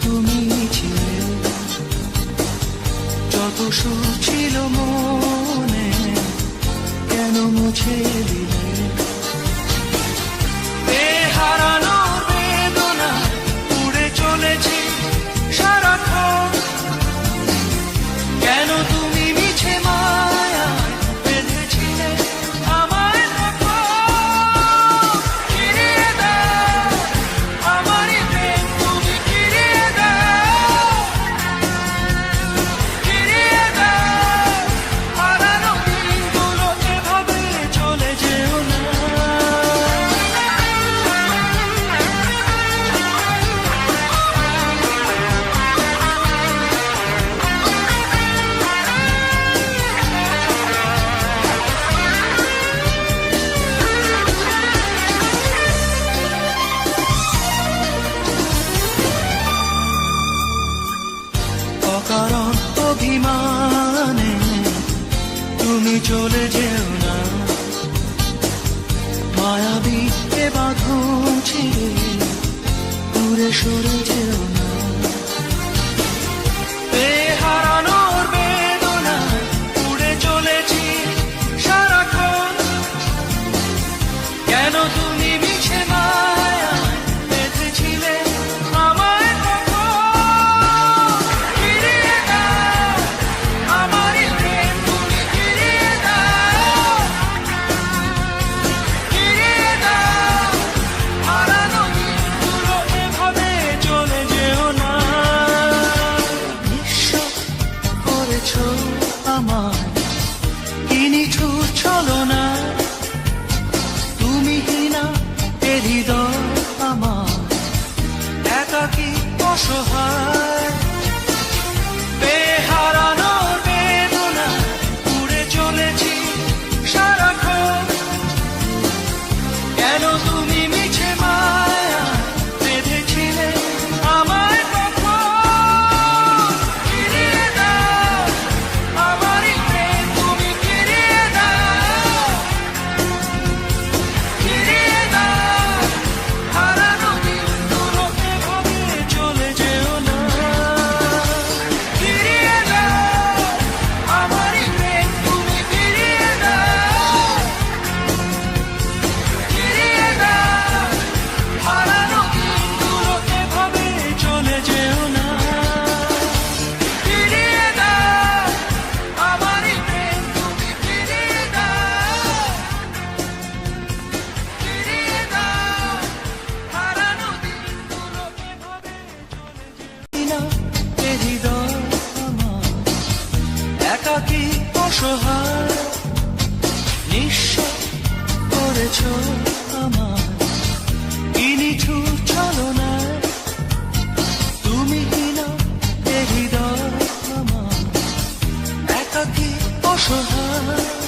তুমি ছিলে, যত সুর ছিল মনে কেন মুছে দিলে? হারানোর বেদনা উড়ে চলেছে সারাক্ষণ, কেন তুমি মিছে মায়ায় বেঁধেছিলে আমায়? ফিরিয়ে দাও আমারই প্রেম, তুমি ফিরিয়ে দাও, ফিরিয়ে দাও। হারানো দিনগুলো এভাবে চলে যেও না। অকারণ অভিমানে তুমি চলে যেও না, মায়াবী এ বাঁধন ছিঁড়ে দূরে সরে যেও না। হারানোর বেদনা উড়ে চলেছি সারাক্ষণ, কেন তুমি মিছে মায়ায় বেঁধেছিলে আমায়? ফিরিয়ে দাও আমারই প্রেম, তুমি ফিরিয়ে দাও, ফিরিয়ে দাও। হারানো দিনগুলো এভাবে চলে যেও না। নিঃস্ব করেছো আমায়, কি নিঠুর ছলনা, তুমি হীনা এ হৃদয় আমার একাকী অসহায়। হারানোর বেদনা উড়ে চলেছি সারাক্ষণ, কেন তুমি মিছে মায়া বেঁধেছিলে আমায়? ফিরিয়ে দাও আমারই প্রেম, তুমি ফিরিয়ে দাও, ফিরিয়ে দাও। হারানো দিনগুলো এভাবে চলে যেও না। ফিরিয়ে দাও আমারই প্রেম, তুমি ফিরিয়ে দাও, ফিরিয়ে দাও। হারানো দিনগুলো এভাবে চলে যেও না। ফিরিয়ে দাও আমারই প্রেম, তুমি ফিরিয়ে দাও, ফিরিয়ে দাও। হারানো দিনগুলো এভাবে চলে যেও না। এ হৃদয় আমার একাকী অসহায়, নিঃস্ব করেছো আমায় কি নিঠুর ছলনায়, তুমি হীনা এ হৃদয় আমার একাকী অসহায়।